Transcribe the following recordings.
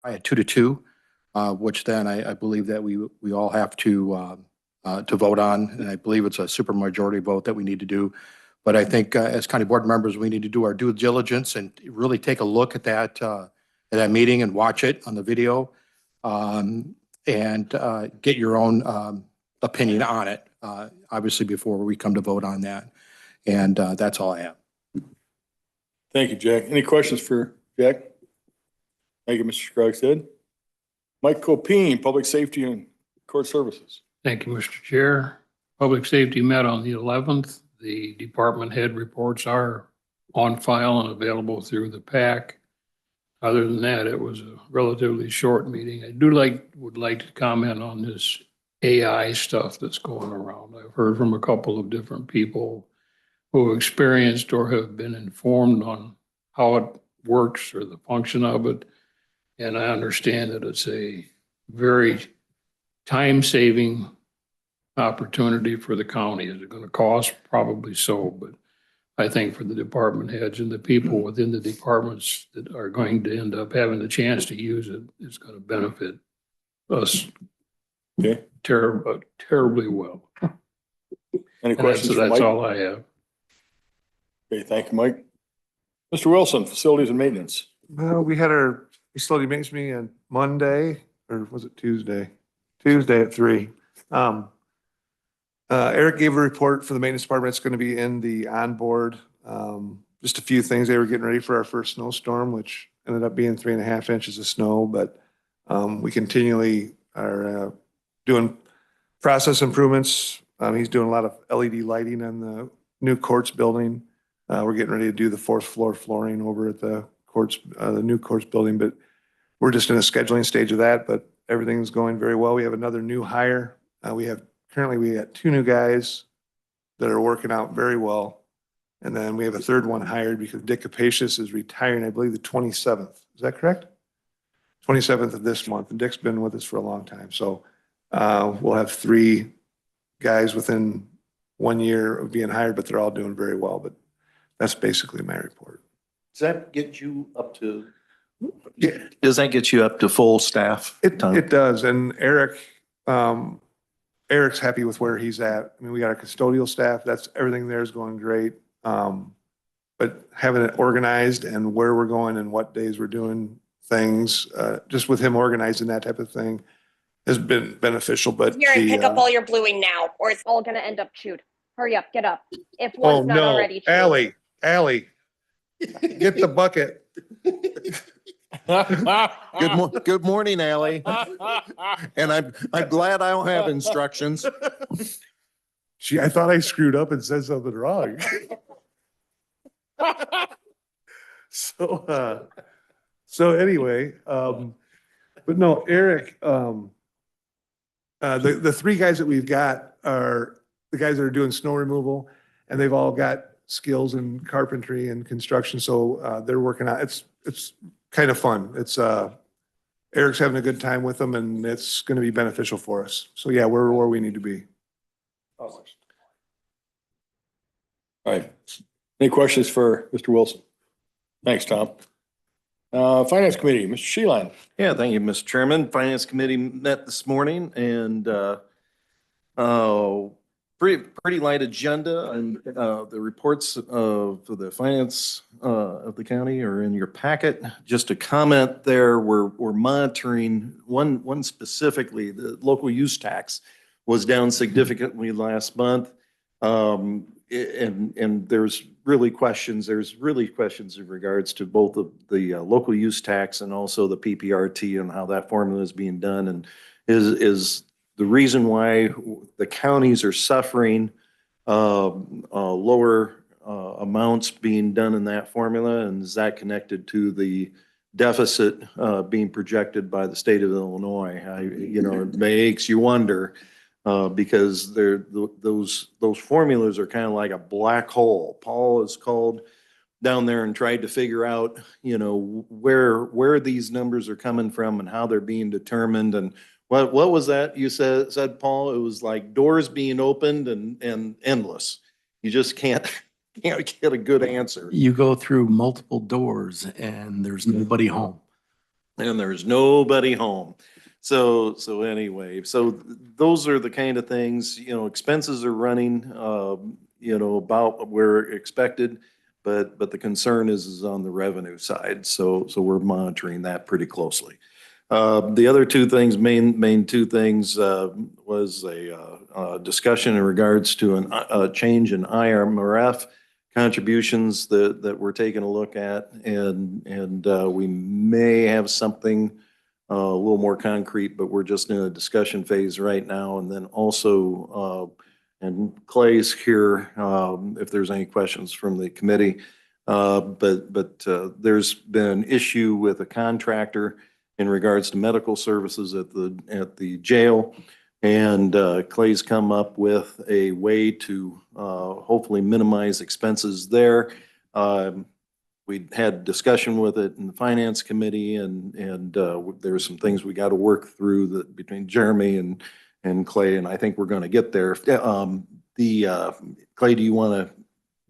I had 2-2, which then I believe that we all have to vote on. And I believe it's a supermajority vote that we need to do. But I think as county board members, we need to do our due diligence and really take a look at that meeting and watch it on the video, and get your own opinion on it, obviously before we come to vote on that. And that's all I have. Thank you, Jack. Any questions for Jack? Thank you, Mr. Scruggs. Mike Copine, Public Safety and Court Services. Thank you, Mr. Chair. Public Safety met on the 11th. The department head reports are on file and available through the PAC. Other than that, it was a relatively short meeting. I would like to comment on this AI stuff that's going around. I've heard from a couple of different people who have experienced or have been informed on how it works or the function of it. And I understand that it's a very time-saving opportunity for the county. Is it going to cost? Probably so, but I think for the department heads and the people within the departments that are going to end up having the chance to use it, it's going to benefit us terribly well. Any questions? That's all I have. Okay, thank you, Mike. Mr. Wilson, Facilities and Maintenance. Well, we had our facility maintenance meeting on Monday, or was it Tuesday? Tuesday at 3. Eric gave a report for the maintenance department. It's going to be in the onboard. Just a few things. They were getting ready for our first snowstorm, which ended up being 3.5 inches of snow. But we continually are doing process improvements. He's doing a lot of LED lighting on the new courts building. We're getting ready to do the 4th floor flooring over at the courts, the new courts building. But we're just in a scheduling stage of that. But everything's going very well. We have another new hire. Currently, we got 2 new guys that are working out very well. And then we have a 3rd one hired because Dick Capacious is retiring, I believe, the 27th. Is that correct? 27th of this month. And Dick's been with us for a long time. So we'll have 3 guys within 1 year of being hired, but they're all doing very well. But that's basically my report. Does that get you up to? Yeah. Does that get you up to full staff? It does. And Eric's happy with where he's at. I mean, we got our custodial staff. Everything there is going great. But having it organized and where we're going and what days we're doing things, just with him organizing that type of thing has been beneficial. But here and pick up all your bluing now, or it's all going to end up chewed. Hurry up, get up. If one's not already chewed. Allie, get the bucket. Good morning, Allie. And I'm glad I don't have instructions. Gee, I thought I screwed up and said something wrong. So anyway, but no, Eric, the 3 guys that we've got are the guys that are doing snow removal, and they've all got skills in carpentry and construction. So they're working out. It's kind of fun. It's Eric's having a good time with them, and it's going to be beneficial for us. So yeah, we're where we need to be. All right. Any questions for Mr. Wilson? Thanks, Tom. Finance Committee, Mr. Sheehan. Yeah, thank you, Mr. Chairman. Finance Committee met this morning and pretty light agenda, and the reports of the finance of the county are in your packet. Just a comment there, we're monitoring one specifically, the local use tax was down significantly last month. And there's really questions in regards to both of the local use tax and also the PPRT and how that formula is being done, and is the reason why the counties are suffering lower amounts being done in that formula, and is that connected to the deficit being projected by the state of Illinois? It makes you wonder because those formulas are kind of like a black hole. Paul is called down there and tried to figure out, where these numbers are coming from and how they're being determined. And what was that you said, Paul? It was like doors being opened and endless. You just can't get a good answer. You go through multiple doors and there's nobody home. and there's nobody home. So anyway, so those are the kind of things, expenses are running, about where expected. But the concern is on the revenue side. So we're monitoring that pretty closely. The other two things, main two things, was a discussion in regards to a change in IMRF contributions that we're taking a look at, and we may have something a little more concrete, but we're just in a discussion phase right now. And then also, and Clay's here if there's any questions from the committee. But there's been an issue with a contractor in regards to medical services at the jail. And Clay's come up with a way to hopefully minimize expenses there. We had discussion with it in the finance committee, and there were some things we got to work through between Jeremy and Clay, and I think we're going to get there. Clay, do you want to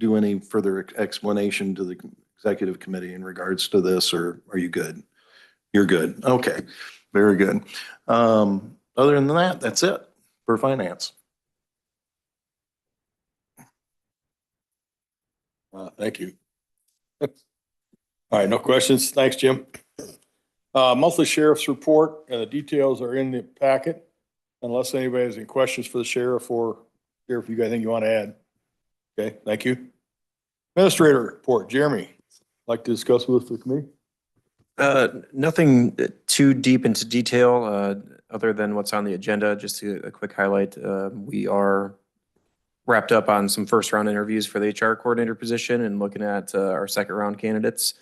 do any further explanation to the executive committee in regards to this, or are you good? You're good. Okay, very good. Other than that, that's it for finance. Thank you. All right, no questions. Thanks, Jim. Monthly sheriff's report, and the details are in the packet. Unless anybody has any questions for the sheriff, or sheriff, you got anything you want to add? Okay, thank you. Administrator report, Jeremy, like to discuss with the committee? Nothing too deep into detail, other than what's on the agenda. Just a quick highlight. We are wrapped up on some first round interviews for the HR coordinator position and looking at our second round candidates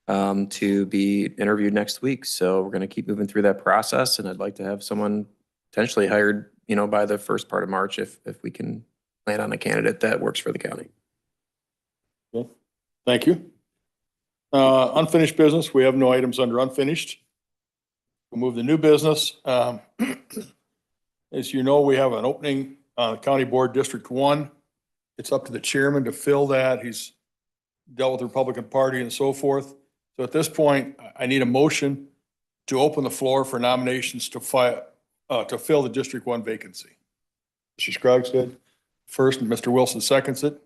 to be interviewed next week. So we're going to keep moving through that process, and I'd like to have someone potentially hired, by the first part of March if we can land on a candidate that works for the county. Okay. Thank you. Unfinished business, we have no items under unfinished. We'll move to new business. As you know, we have an opening on County Board District 1. It's up to the chairman to fill that. He's dealt with the Republican Party and so forth. So at this point, I need a motion to open the floor for nominations to fill the District 1 vacancy. Mr. Scruggs said first, and Mr. Wilson seconds it.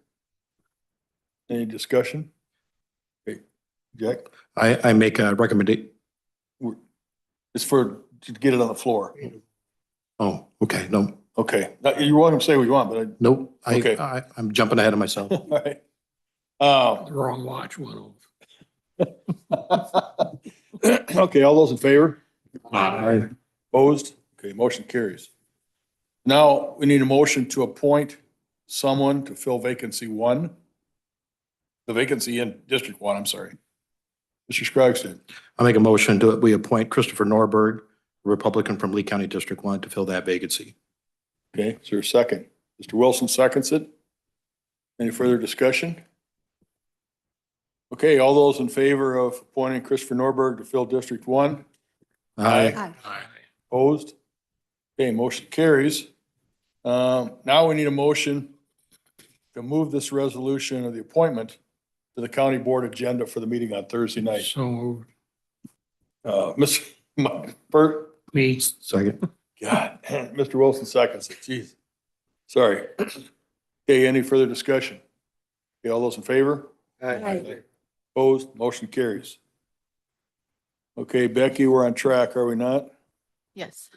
Any discussion? Okay, Jack? I make a recommendation. It's to get it on the floor. Oh, okay. No, Okay, now, you're welcome to say what you want, but nope. Okay. I'm jumping ahead of myself. all right. The wrong watch went off. Okay, all those in favor? Aye. Opposed? Okay, motion carries. Now, we need a motion to appoint someone to fill vacancy 1. The vacancy in District 1, I'm sorry. Mr. Scruggs did. I make a motion we appoint Christopher Norberg, a Republican from Lee County District 1, to fill that vacancy. Okay, is there a second? Mr. Wilson seconds it. Any further discussion? Okay, all those in favor of appointing Christopher Norberg to fill District 1? Aye. Opposed? Okay, motion carries. Now we need a motion to move this resolution of the appointment to the county board agenda for the meeting on Thursday night. So moved. Mr. Bert? Me. Second. God, Mr. Wilson seconds it. Jeez. Sorry. Okay, any further discussion? Okay, all those in favor? Aye. Opposed? Motion carries. Okay, Becky, we're on track, are we not? Yes.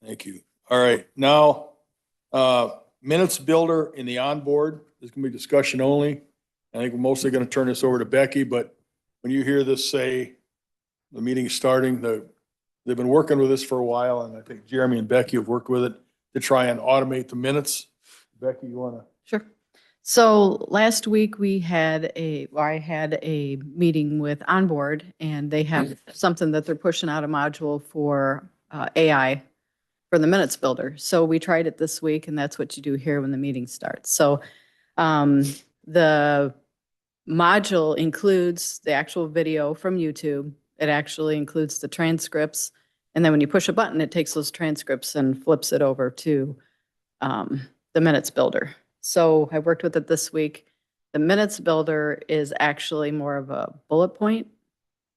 Thank you. All right, now, minutes builder in the onboard, there's gonna be discussion only. I think we're mostly gonna turn this over to Becky, but when you hear this say the meeting is starting, they've been working with this for a while, and I think Jeremy and Becky have worked with it to try and automate the minutes. Becky, you wanna? Sure. So last week I had a meeting with Onboard, and they have something that they're pushing out, a module for AI for the minutes builder. So we tried it this week, and that's what you do here when the meeting starts. So the module includes the actual video from YouTube. It actually includes the transcripts. And then when you push a button, it takes those transcripts and flips it over to the minutes builder. So I worked with it this week. The minutes builder is actually more of a bullet point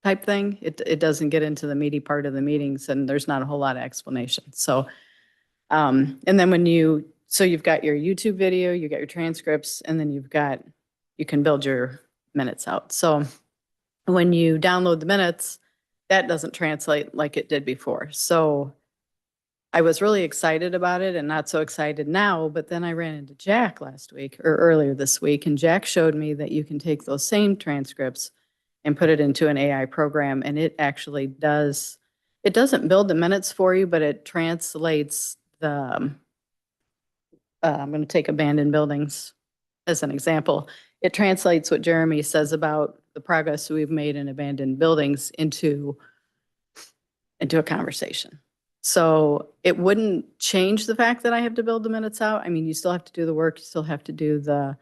type thing. It doesn't get into the meaty part of the meetings and there's not a whole lot of explanation. So, and then so you've got your YouTube video, you got your transcripts, and then you can build your minutes out. So when you download the minutes, that doesn't translate like it did before. So I was really excited about it and not so excited now, but then I ran into Jack last week or earlier this week, and Jack showed me that you can take those same transcripts and put it into an AI program, and it actually does, it doesn't build the minutes for you, but it translates the, I'm going to take abandoned buildings as an example. It translates what Jeremy says about the progress we've made in abandoned buildings into a conversation. So it wouldn't change the fact that I have to build the minutes out. I mean, you still have to do the work, you still have to do the,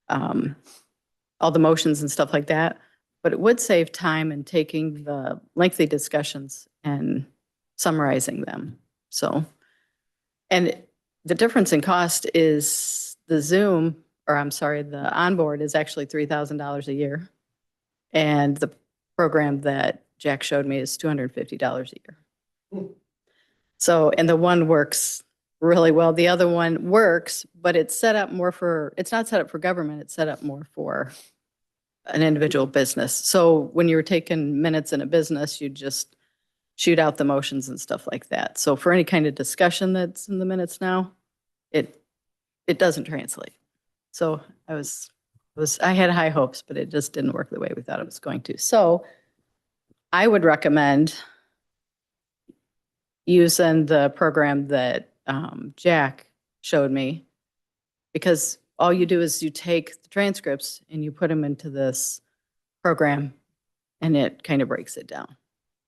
all the motions and stuff like that, but it would save time in taking the lengthy discussions and summarizing them. So, and the difference in cost is the Zoom, or I'm sorry, the onboard is actually $3,000 a year. And the program that Jack showed me is $250 a year. So, and the one works really well. The other one works, but it's set up more for, it's not set up for government, it's set up more for an individual business. So when you're taking minutes in a business, you just shoot out the motions and stuff like that. So for any kind of discussion that's in the minutes now, it doesn't translate. So I had high hopes, but it just didn't work the way we thought it was going to. So I would recommend using the program that Jack showed me, because all you do is you take the transcripts and you put them into this program and it kind of breaks it down.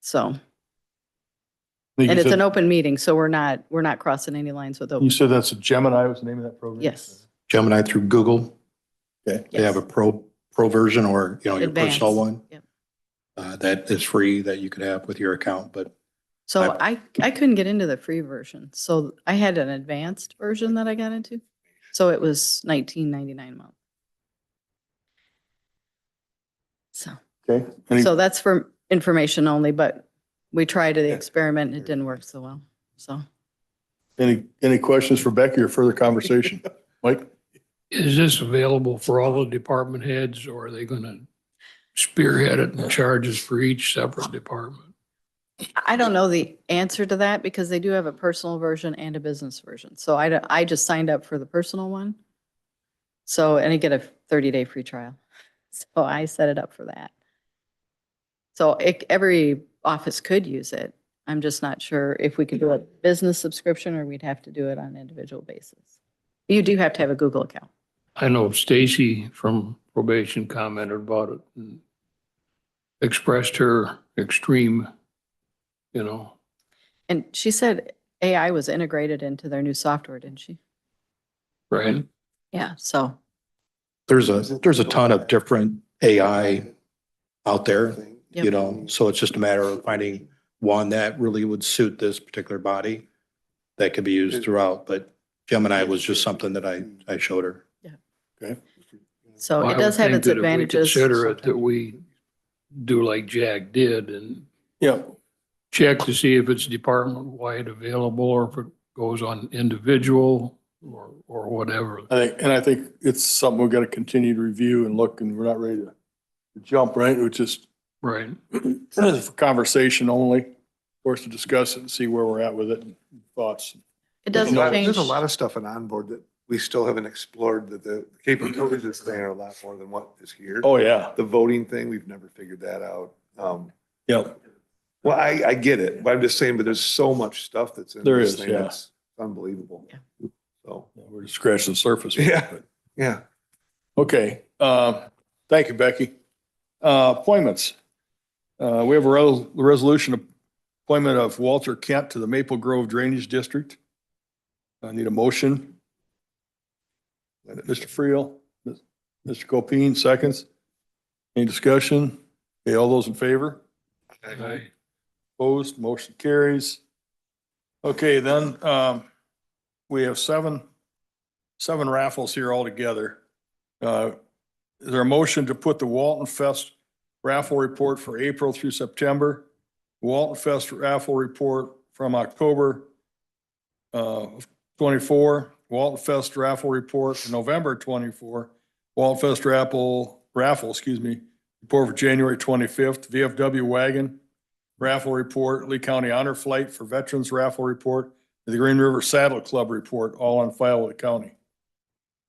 So, and it's an open meeting, so we're not crossing any lines with You open. said that's a Gemini was the name of that program? Yes. Gemini through Google. Okay. They have a pro version or, your Advanced. personal one. Yep. That is free that you could have with your account, but So I couldn't get into the free version. So I had an advanced version that I got into. So it was $19.99 a month. So, Okay. Any, so that's for information only, but we tried the experiment and it didn't work so well. So any questions for Becky or further conversation? Mike? Is this available for all the department heads, or are they going to spearhead it and charge us for each separate department? I don't know the answer to that because they do have a personal version and a business version. So I just signed up for the personal one. So, and I get a 30-day free trial. So I set it up for that. So every office could use it. I'm just not sure if we could do a business subscription or we'd have to do it on an individual basis. You do have to have a Google account. I know Stacy from probation commented about it and expressed her extreme, And she said AI was integrated into their new software, didn't she? right? Yeah, so. there's a ton of different AI out there, Yep. so it's just a matter of finding one that really would suit this particular body that could be used throughout. But Gemini was just something that I showed her. So Well, I it does would have think its that if we advantages. Consider it that we do like Jack did and Yeah. check to see if it's department-wide available or if it goes on individual or whatever. I think it's something we've got to continue to review and look, and we're not ready to jump, right? We're just Right. for conversation only, for us to discuss it and see where we're at with it and thoughts. It doesn't change. There's a lot of stuff in onboard that we still haven't explored, that the capabilities that's there are a lot more than what is here. Oh, yeah. The voting thing, we've never figured that out. Yeah. Well, I get it, but I'm just saying, but there's so much stuff that's in There this is, thing yeah. that's unbelievable. So, We're just scratching the surface. with it, Yeah. but- yeah. Okay. Thank you, Becky. Appointments. We have a resolution appointment of Walter Kent to the Maple Grove Drainage District. I need a motion. Mr. Friel, Mr. Copine, seconds. Any discussion? Okay, all those in favor? Aye. Opposed, motion carries. Okay, then, we have seven raffles here altogether. Is there a motion to put the Walton Fest raffle report for April through September, Walton Fest raffle report from October 24, Walton Fest raffle report for November 24, Walton Fest raffle, report for January 25th, VFW wagon raffle report, Lee County Honor Flight for Veterans raffle report, and the Green River Saddle Club report, all on file with the county.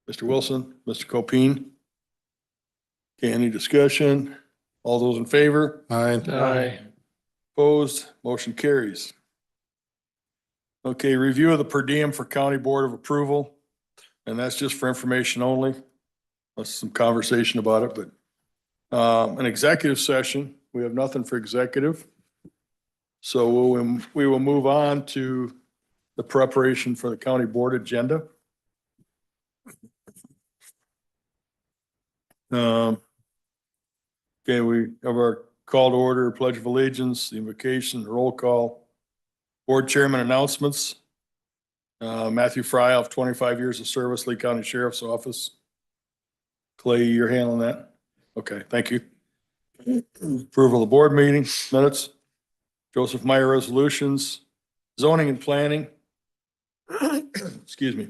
Mr. Wilson, Mr. Copine. Okay, any discussion? All those in favor? Aye. Opposed? Motion carries. Okay, review of the per diem for County Board of Approval. And that's just for information only. That's some conversation about it, but an executive session, we have nothing for executive. So we will move on to the preparation for the county board agenda. Okay, we have our call to order, pledge of allegiance, the invocation, the roll call, board chairman announcements. Matthew Fry, of 25 years of service, Lee County Sheriff's Office. Clay, you're handling that? Okay, thank you. Approval of the board meeting minutes. Joseph Meyer resolutions, zoning and planning. Excuse me.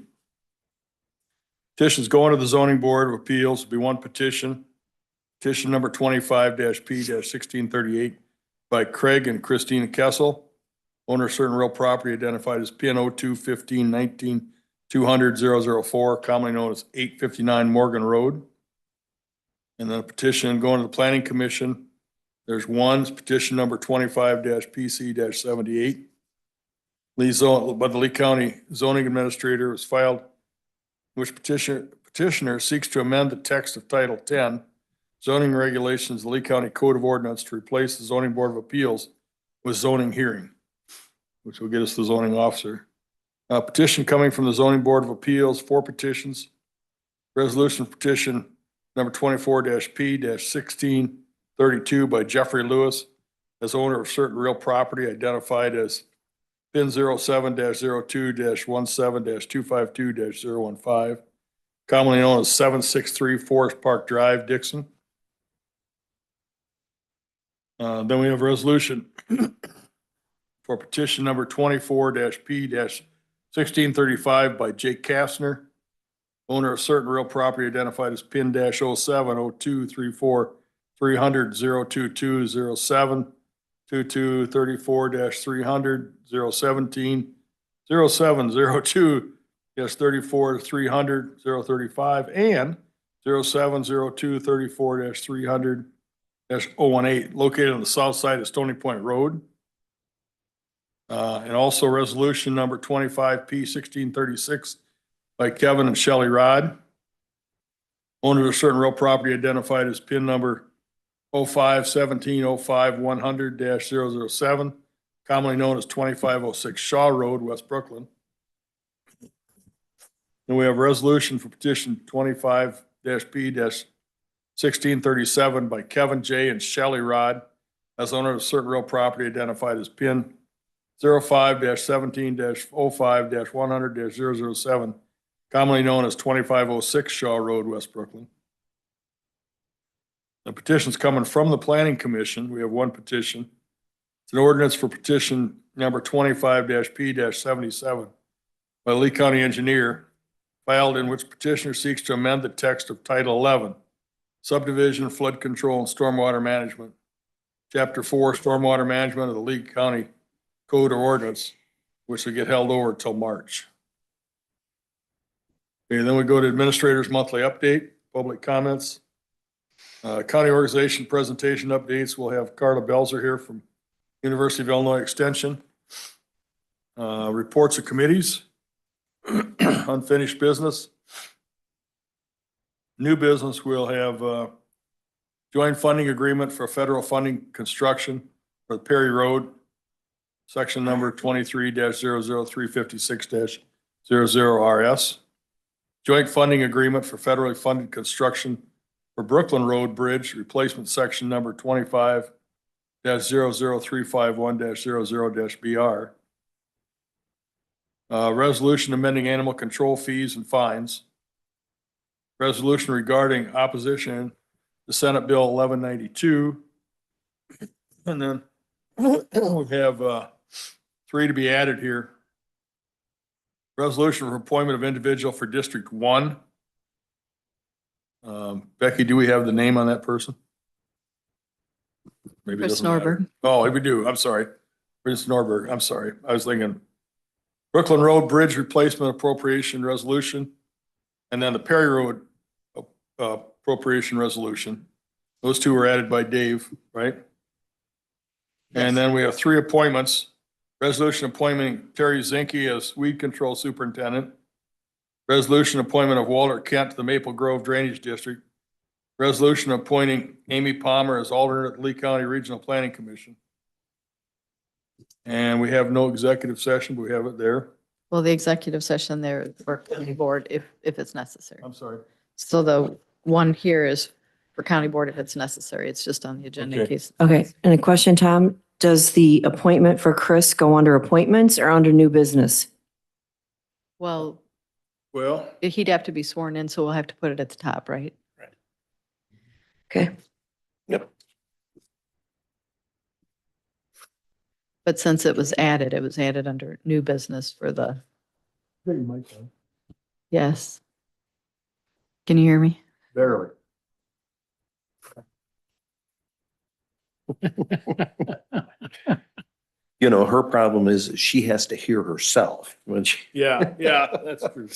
Petitions going to the zoning board of appeals will be one petition. Petition number 25-P-1638 by Craig and Christina Kessel. Owner of certain real property identified as PN 02-15-19-200-004, commonly known as 859 Morgan Road. And then a petition going to the planning commission. There's one, it's petition number 25-PC-78. By the Lee County zoning administrator was filed, which petitioner seeks to amend the text of Title 10 zoning regulations, the Lee County Code of Ordinance, to replace the zoning board of appeals with zoning hearing, which will get us the zoning officer. Petition coming from the zoning board of appeals, 4 petitions. Resolution petition number 24-P-1632 by Jeffrey Lewis as owner of certain real property identified as PIN 07-02-17-252-015, commonly known as 763 Forest Park Drive, Dixon. Then we have a resolution for petition number 24-P-1635 by Jake Kastner, owner of certain real property identified as PIN -07-02-34-300-022-07, 2234-300-017, 0702-34-300-035, and 0702-34-300-018, located on the south side of Stony Point Road. And also resolution number 25-P-1636 by Kevin and Shelley Rod, owner of certain real property identified as PIN number 05-17-05-100-007, commonly known as 2506 Shaw Road, West Brooklyn. And we have a resolution for petition 25-P-1637 by Kevin J. and Shelley Rod as owner of certain real property identified as PIN 05-17-05-100-007, commonly known as 2506 Shaw Road, West Brooklyn. The petition's coming from the Planning Commission. We have one petition. It's an ordinance for petition number 25-P-77 by Lee County Engineer, filed in which petitioner seeks to amend the text of Title 11, Subdivision, Flood Control, and Stormwater Management, Chapter 4, Stormwater Management of the Lee County Code or Ordinance, which will get held over until March. Okay, then we go to Administrator's Monthly Update, public comments. County organization presentation updates. We'll have Carla Belzer here from University of Illinois Extension. Reports of committees, unfinished business. New business, we'll have joint funding agreement for federal funding construction for the Perry Road, section number 23-00356-00RS. Joint funding agreement for federally funded construction for Brooklyn Road Bridge replacement section number 25-00351-00-BR. Resolution amending animal control fees and fines. Resolution regarding opposition to Senate Bill 1192 And then we have 3 to be added here. Resolution for appointment of individual for District 1. Becky, do we have the name on that person? Maybe it Chris doesn't matter. Norberg. Oh, we do. I'm sorry. Chris Norberg. I'm sorry. I was thinking Brooklyn Road Bridge Replacement Appropriation Resolution, and then the Perry Road Appropriation Resolution. Those 2 were added by Dave, right? And then we have 3 appointments. Resolution appointing Terry Zinke as Weed Control Superintendent. Resolution appointment of Walter Kent to the Maple Grove Drainage District. Resolution appointing Amy Palmer as alternate Lee County Regional Planning Commission. And we have no executive session, but we have it there. Well, the executive session there for county board if it's necessary. I'm sorry. So the one here is for county board if it's necessary. It's just on the agenda in Okay. case. Okay, and a question, Tom, does the appointment for Chris go under appointments or under new business? Well, Well, he'd have to be sworn in, so we'll have to put it at the top, right? Okay, But since it was added under new business for the, yes. Can you hear me? barely. You know, her problem is she has to hear herself when she. Yeah, that's true.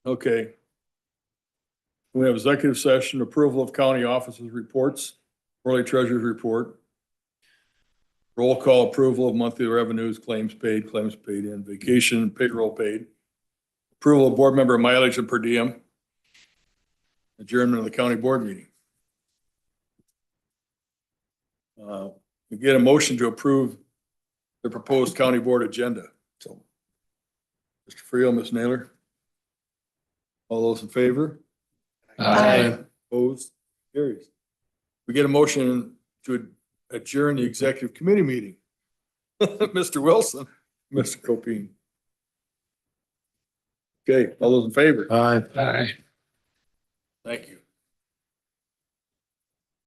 Okay. We have executive session, approval of county officers' reports, early treasurer's report. Roll call approval of monthly revenues, claims paid in, vacation, payroll paid. Approval of board member mileage and per diem. Adjournment of the county board meeting. We get a motion to approve the proposed county board agenda. So, Mr. Friel, Ms. Naylor. All those in favor? Opposed? Carries. We get a motion to adjourn the executive committee meeting. Mr. Wilson, Mr. Copine. Okay, all those in favor? Aye. Aye. Thank you.